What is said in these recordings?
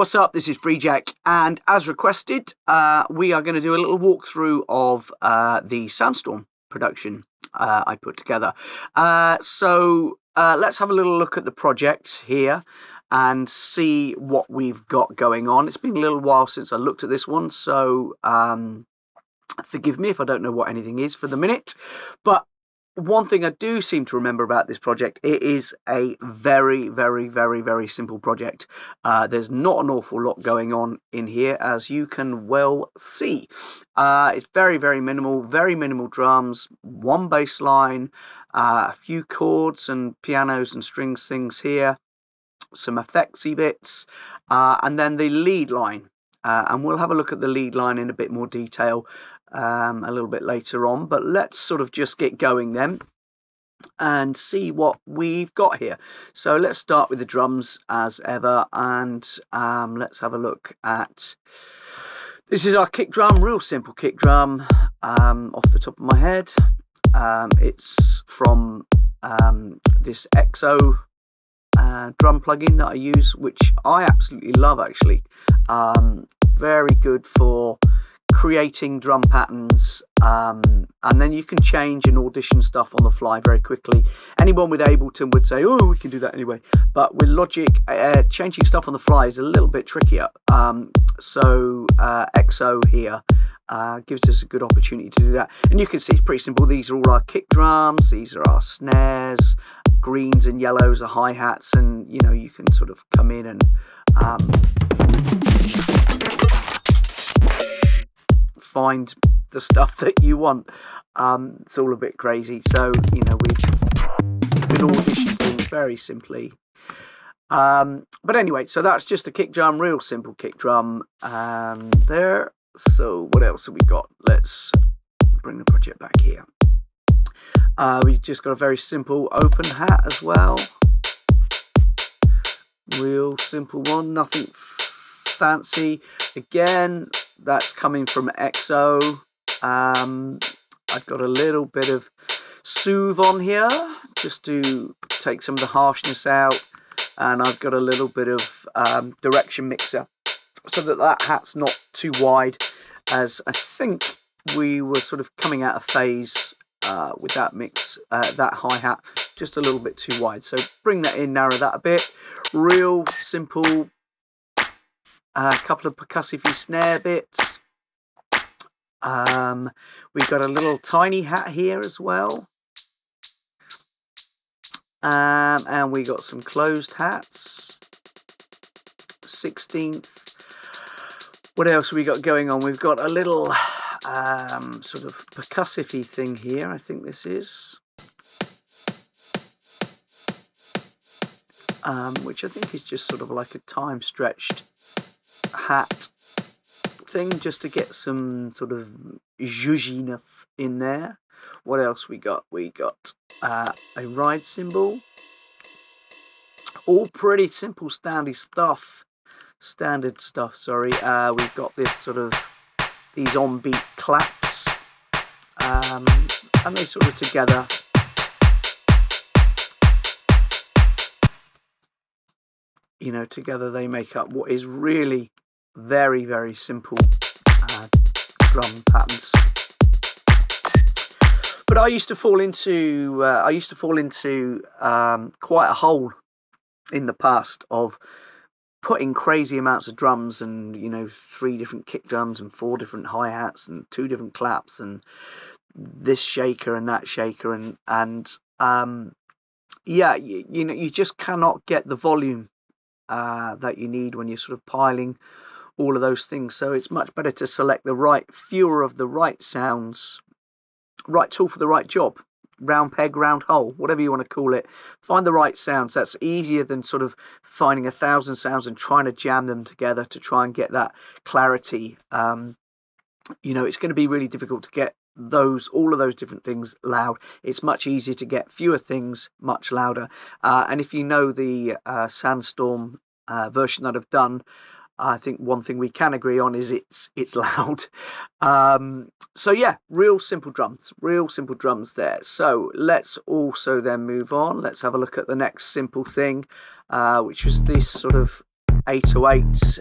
what's up? This is Freejak, and as requested, we are going to do a little walkthrough of the Sandstorm production I put together. So let's have a little look at the project here and see what we've got going on. It's been a little while since I looked at this one, so forgive me if I don't know what anything is for the minute, but one thing I do seem to remember about this project, it is a very, very, very, very simple project. There's not an awful lot going on in here, as you can well see. It's very, very minimal drums, one bass line, a few chords and pianos and strings things here, some effectsy bits, and then the lead line. And we'll have a look at the lead line in a bit more detail a little bit later on, but let's sort of just get going then and see what we've got here. So let's start with the drums as ever, and let's have a look at, this is our kick drum, real simple kick drum, off the top of my head. It's from this EXO drum plugin that I use, which I absolutely love actually. Very good for creating drum patterns, and then you can change and audition stuff on the fly very quickly. Anyone with Ableton would say, oh, we can do that anyway, but with Logic, changing stuff on the fly is a little bit trickier. So EXO here gives us a good opportunity to do that, and you can see it's pretty simple. These are all our kick drums, these are our snares, greens and yellows are hi-hats, and you know, you can sort of come in and find the stuff that you want. It's all a bit crazy, so you know, we can audition things very simply. But anyway, so that's just a kick drum, real simple kick drum there. So what else have we got? Let's bring the project back here. We just got a very simple open hat as well, real simple one, nothing fancy. Again, that's coming from EXO. I've got a little bit of soothe on here just to take some of the harshness out, and I've got a little bit of direction mixer so that that hat's not too wide, as I think we were sort of coming out of phase with that mix, that hi-hat just a little bit too wide, so bring that in, narrow that a bit. Real simple, a couple of percussive snare bits. We've got a little tiny hat here as well, and we got some closed hats, 16th. What else have we got going on? We've got a little sort of percussive-y thing here, I think this is, which I think is just sort of like a time-stretched hat thing, just to get some sort of zhuzhiness in there. What else we got? We got a ride cymbal. All pretty simple standard stuff. Sorry. We've got this sort of, these on-beat claps, and they sort of together they make up what is really very, very simple drum patterns. But I used to fall into quite a hole in the past of putting crazy amounts of drums, and 3 different kick drums and 4 different hi-hats and 2 different claps and this shaker and that shaker, and yeah, you just cannot get the volume that you need when you're sort of piling all of those things. So it's much better to select the right, fewer of the right sounds, right tool for the right job. Round peg, round hole, whatever you want to call it. Find the right sounds. That's easier than sort of finding 1,000 sounds and trying to jam them together to try and get that clarity. It's going to be really difficult to get all of those different things loud. It's much easier to get fewer things much louder. And if you know the Sandstorm version that I've done, I think one thing we can agree on is it's loud. So yeah, real simple drums there. So let's also then move on. Let's have a look at the next simple thing, which was this sort of 808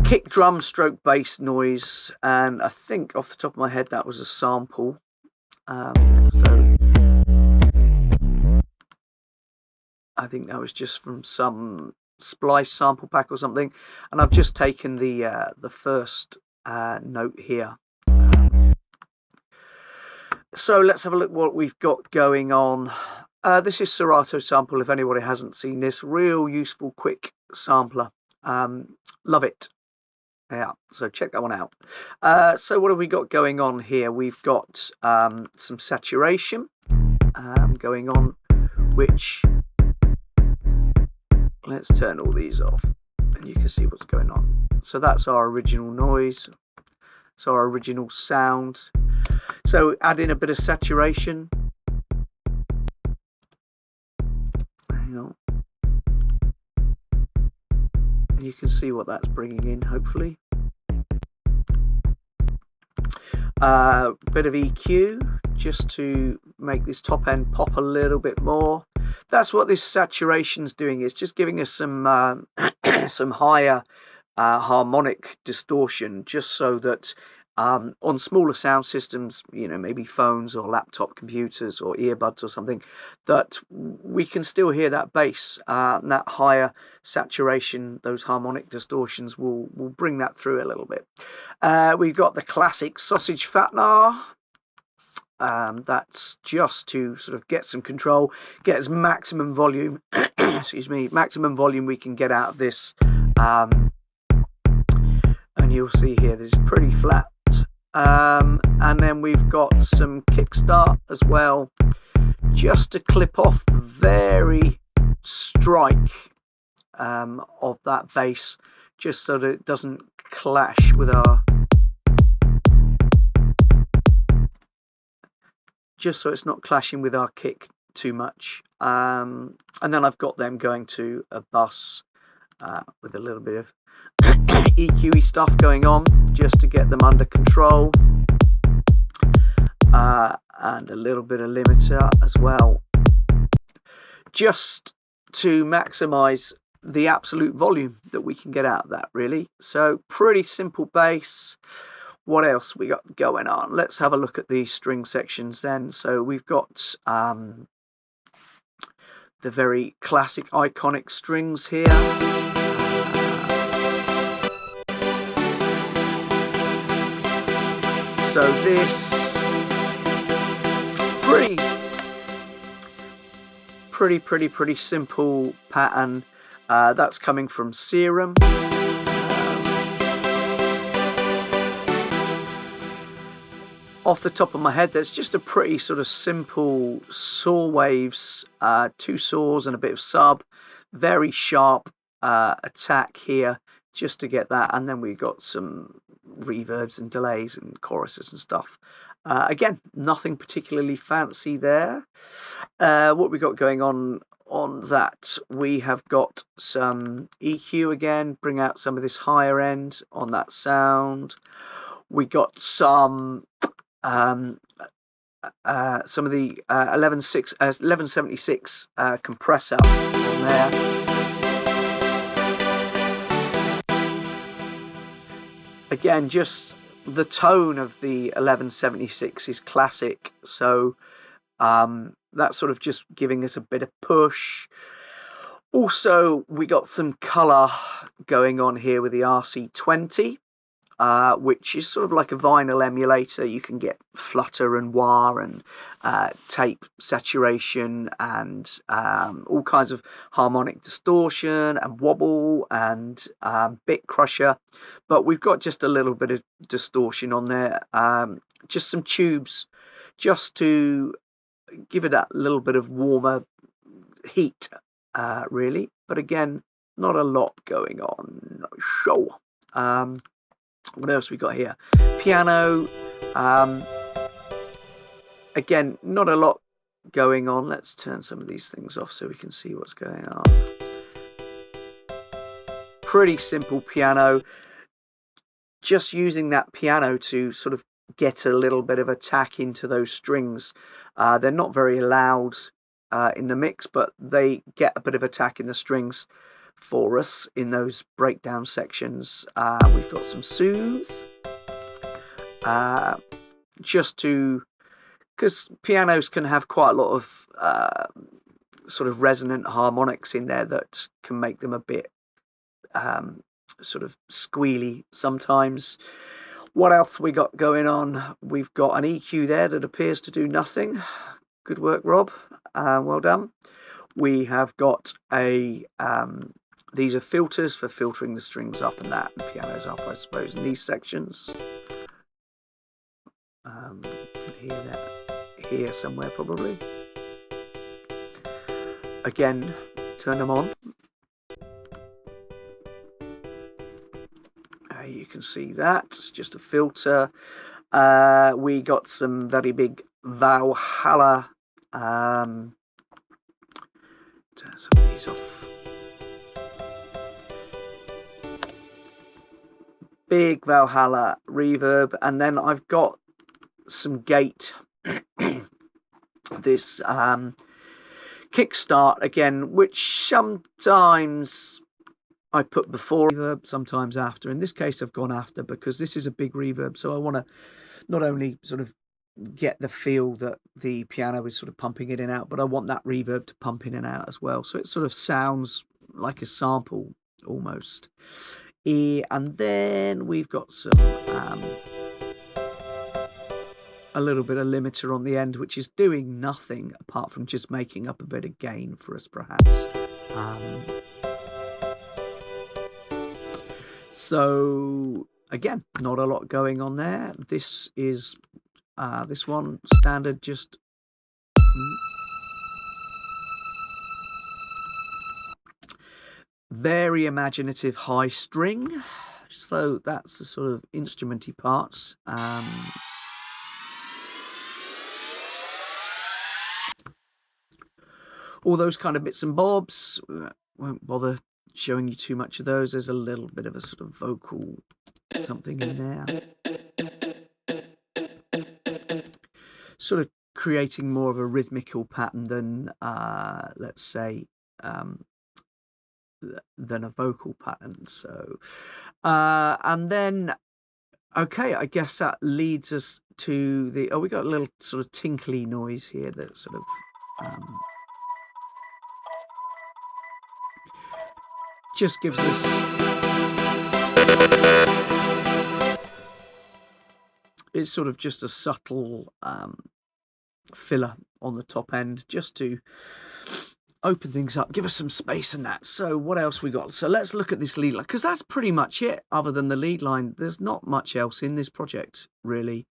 kick drum stroke bass noise, and I think off the top of my head that was a sample. So I think that was just from some Splice sample pack or something, and I've just taken the first note here. So let's have a look what we've got going on. This is Serato sample, if anybody hasn't seen this. Real useful, quick sampler. Love it. Yeah, so check that one out. So what have we got going on here? We've got some saturation going on, which... Let's turn all these off and you can see what's going on. So that's our original noise. So our original sound. So add in a bit of saturation. Hang on. And you can see what that's bringing in, hopefully. Bit of EQ just to make this top end pop a little bit more. That's what this saturation's doing. It's just giving us some some higher harmonic distortion, just so that on smaller sound systems, you know, maybe phones or laptop computers or earbuds or something, that we can still hear that bass, and that higher saturation, those harmonic distortions will bring that through a little bit. We've got the classic sausage fatnar. That's just to sort of get some control, get as maximum volume, excuse me, maximum volume we can get out of this. And you'll see here that it's pretty flat. And then we've got some kickstart as well, just to clip off the very strike of that bass, just so that it doesn't clash with our... just so it's not clashing with our kick too much. And then I've got them going to a bus with a little bit of EQ-y stuff going on, just to get them under control. And a little bit of limiter as well, just to maximize the absolute volume that we can get out of that, really. So pretty simple bass. What else we got going on? Let's have a look at the string sections then. So we've got the very classic iconic strings here. So this pretty simple pattern. That's coming from Serum. Off the top of my head, there's just a pretty sort of simple saw waves, 2 saws and a bit of sub, very sharp attack here, just to get that. And then we got some reverbs and delays and choruses and stuff. Again, nothing particularly fancy there. What we got going on that, we have got some EQ again, bring out some of this higher end on that sound. We got some of the 1176 compressor on there. Again, just the tone of the 1176 is classic, so that's sort of just giving us a bit of push. Also, we got some colour going on here with the RC20. Which is sort of like a vinyl emulator. You can get flutter and wah and tape saturation and all kinds of harmonic distortion and wobble and bit crusher. But we've got just a little bit of distortion on there, just some tubes, just to give it that little bit of warmer heat, really. But again, not a lot going on. Sure. What else we got here? Piano. Again, not a lot going on. Let's turn some of these things off so we can see what's going on. Pretty simple piano. Just using that piano to sort of get a little bit of attack into those strings. They're not very loud. in the mix, but they get a bit of attack in the strings for us in those breakdown sections. We've got some soothe, just to, because pianos can have quite a lot of sort of resonant harmonics in there that can make them a bit sort of squealy sometimes. What else we got going on? We've got an EQ there that appears to do nothing. Good work, Rob. Well done. We have got a these are filters for filtering the strings up and that, and pianos up, I suppose, in these sections. You can hear that here somewhere probably. Again, turn them on. You can see that it's just a filter. We got some very big Valhalla. Turn some of these off. Big Valhalla reverb, and then I've got some gate. This kickstart again, which sometimes I put before reverb, sometimes after. In this case, I've gone after because this is a big reverb, so I want to not only sort of get the feel that the piano is sort of pumping in and out, but I want that reverb to pump in and out as well. So it sort of sounds like a sample almost. And then we've got some a little bit of limiter on the end, which is doing nothing apart from just making up a bit of gain for us, perhaps. So again, not a lot going on there. This is this one standard, just very imaginative high string. So that's the sort of instrumenty parts. All those kind of bits and bobs. Won't bother showing you too much of those. There's a little bit of a sort of vocal something in there, sort of creating more of a rhythmical pattern than let's say than a vocal pattern. So and then okay, I guess that leads us to the we got a little sort of tinkly noise here that sort of just gives us it's sort of just a subtle filler on the top end, just to open things up, give us some space and that. So what else we got? So let's look at this lead line, because that's pretty much it. Other than the lead line, there's not much else in this project really.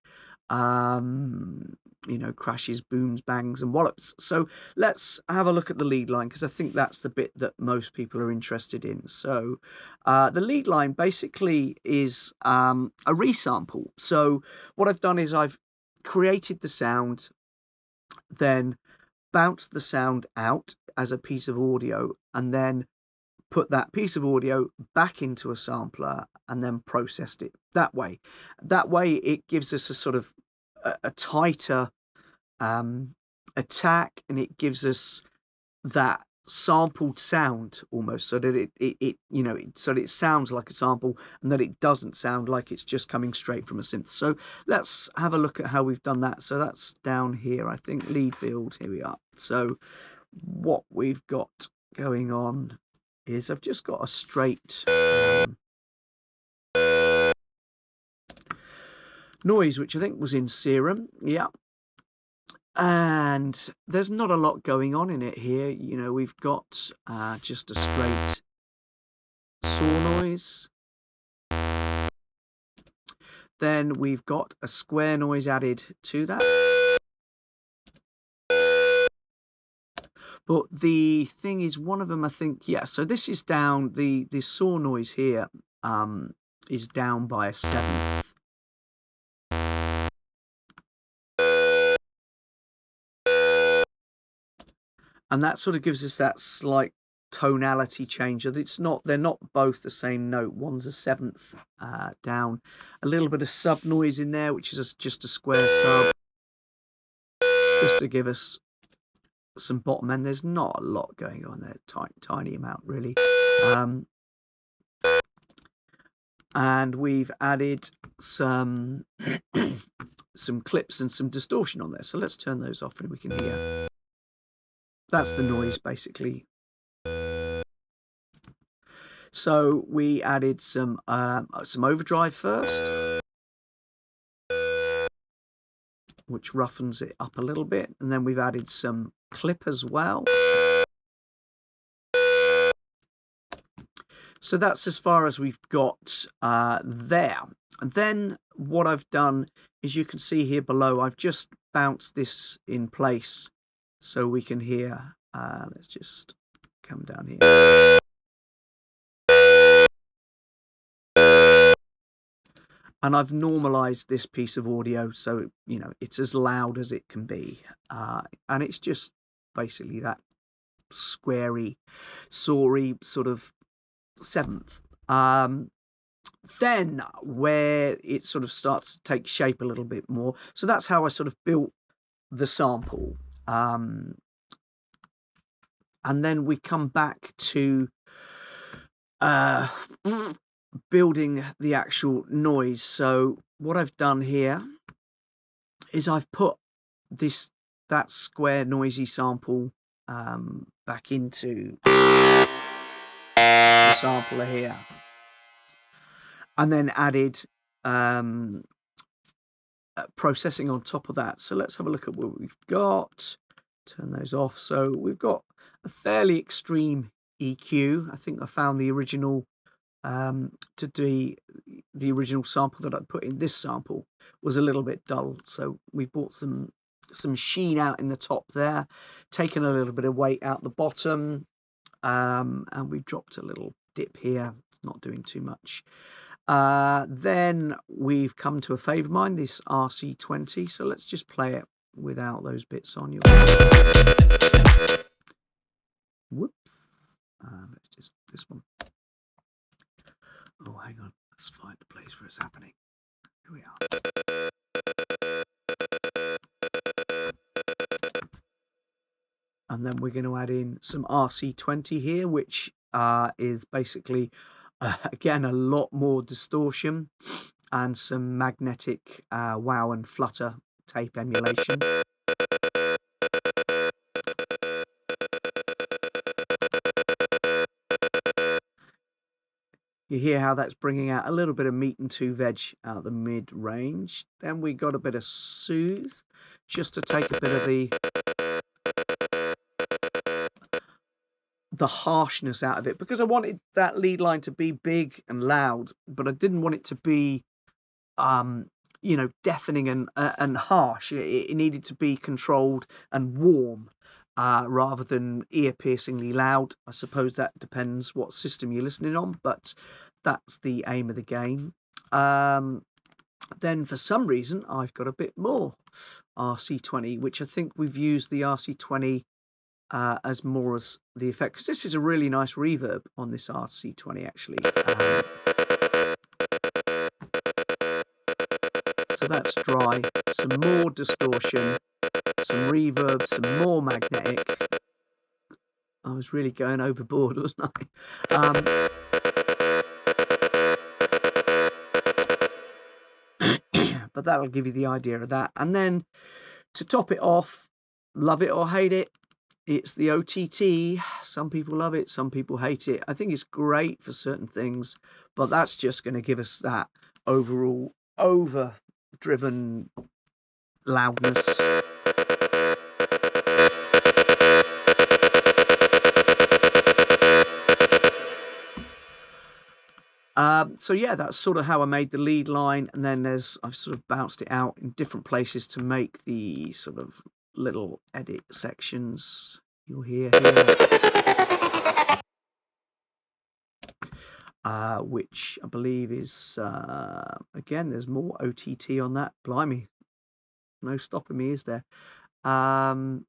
You know, crashes, booms, bangs and wallops. So let's have a look at the lead line, because I think that's the bit that most people are interested in. So the lead line basically is a resample. So what I've done is I've created the sound, then bounced the sound out as a piece of audio, and then put that piece of audio back into a sampler and then processed it that way. That way it gives us a sort of a tighter attack, and it gives us that sampled sound almost, so that it you know, so that it sounds like a sample and that it doesn't sound like it's just coming straight from a synth. So let's have a look at how we've done that. So that's down here, I think, lead build, here we are. So what we've got going on is I've just got a straight noise, which I think was in Serum, yeah. And there's not a lot going on in it here. You know, we've got just a straight saw noise. Then we've got a square noise added to that. But the thing is, one of them, I think, yeah, so this is down, the saw noise here is down by a seventh. And that sort of gives us that slight tonality change. It's not, they're not both the same note. One's a seventh down. A little bit of sub noise in there, which is just a square sub, just to give us some bottom end. There's not a lot going on there, tiny amount really. And we've added some some clips and some distortion on there. So let's turn those off and we can hear. That's the noise basically. So we added some overdrive first, which roughens it up a little bit, and then we've added some clip as well. So that's as far as we've got there. And then what I've done is, you can see here below, I've just bounced this in place so we can hear. Let's just come down here. And I've normalized this piece of audio so, you know, it's as loud as it can be. And it's just basically that squarey, soary sort of seventh. Then where it sort of starts to take shape a little bit more. So that's how I sort of built the sample. And then we come back to building the actual noise. So what I've done here is I've put that square noisy sample back into the sampler here, and then added processing on top of that. So let's have a look at what we've got. Turn those off. So we've got a fairly extreme EQ. I think I found the original to do the original sample that I put in this sample was a little bit dull, so we brought some sheen out in the top there, taken a little bit of weight out the bottom, and we dropped a little dip here. It's not doing too much. Then we've come to a favourite of mine, this RC20, so let's just play it without those bits on. Whoops. Let's just this one. Oh, hang on. Let's find the place where it's happening. Here we are. And then we're going to add in some RC20 here, which is basically, again, a lot more distortion and some magnetic wow and flutter tape emulation. You hear how that's bringing out a little bit of meat and two veg out of the mid-range. Then we got a bit of soothe, just to take a bit of the harshness out of it, because I wanted that lead line to be big and loud, but I didn't want it to be, you know, deafening and harsh. It needed to be controlled and warm. Rather than ear-piercingly loud. I suppose that depends what system you're listening on, but that's the aim of the game. Then for some reason I've got a bit more RC20, which I think we've used the RC20 as more as the effect, because this is a really nice reverb on this RC20 actually. So that's dry, some more distortion, some reverb, some more magnetic. I was really going overboard, wasn't I? But that'll give you the idea of that. And then to top it off, love it or hate it, it's the OTT. Some people love it, some people hate it. I think it's great for certain things, but that's just going to give us that overall overdriven loudness. So yeah, that's sort of how I made the lead line, and then I've sort of bounced it out in different places to make the sort of little edit sections you'll hear here, which I believe is again, there's more OTT on that. Blimey, no stopping me, is there? Oh,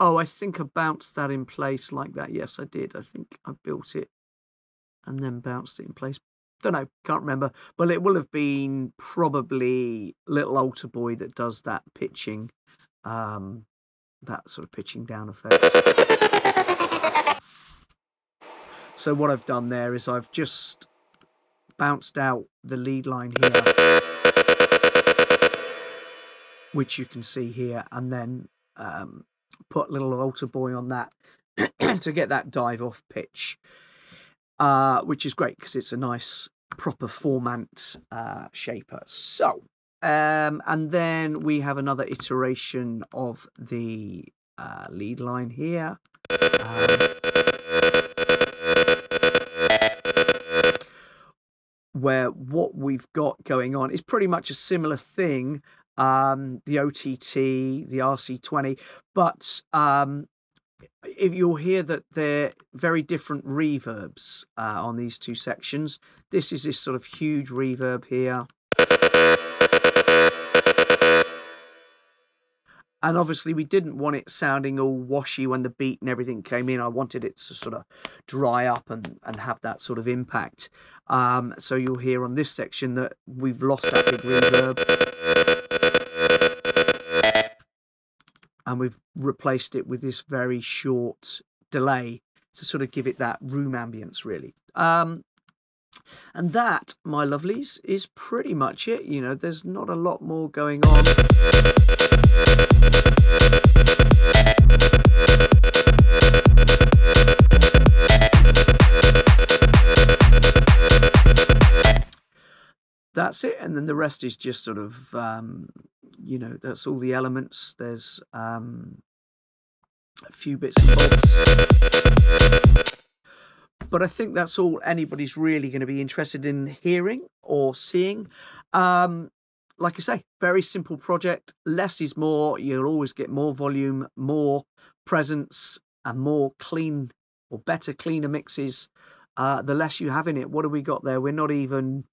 I think I bounced that in place like that. Yes, I did. I think I built it and then bounced it in place. Don't know, can't remember, but it will have been probably Little Altar Boy that does that pitching. that sort of pitching down effect. So what I've done there is I've just bounced out the lead line here, which you can see here, and then put a little altar boy on that to get that dive off pitch, which is great because it's a nice proper formant shaper. So and then we have another iteration of the lead line here, where what we've got going on is pretty much a similar thing, the OTT, the RC20, but if you'll hear that they're very different reverbs on these two sections. This is this sort of huge reverb here. And obviously we didn't want it sounding all washy when the beat and everything came in. I wanted it to sort of dry up and have that sort of impact. So you'll hear on this section that we've lost that big reverb. And we've replaced it with this very short delay to sort of give it that room ambience, really. And that, my lovelies, is pretty much it. You know, there's not a lot more going on. That's it, and then the rest is just sort of, you know, that's all the elements. There's a few bits and bobs. But I think that's all anybody's really going to be interested in hearing or seeing. Like I say, very simple project. Less is more. You'll always get more volume, more presence, and more clean or better, cleaner mixes. The less you have in it. What have we got there? We're not even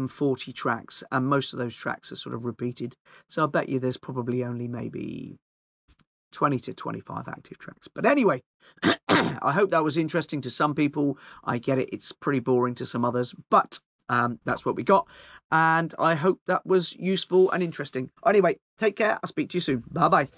40 tracks, and most of those tracks are sort of repeated. So I bet you there's probably only maybe 20 to 25 active tracks. But anyway, I hope that was interesting to some people. I get it. It's pretty boring to some others, but that's what we got. And I hope that was useful and interesting. Anyway, take care. I'll speak to you soon. Bye-bye.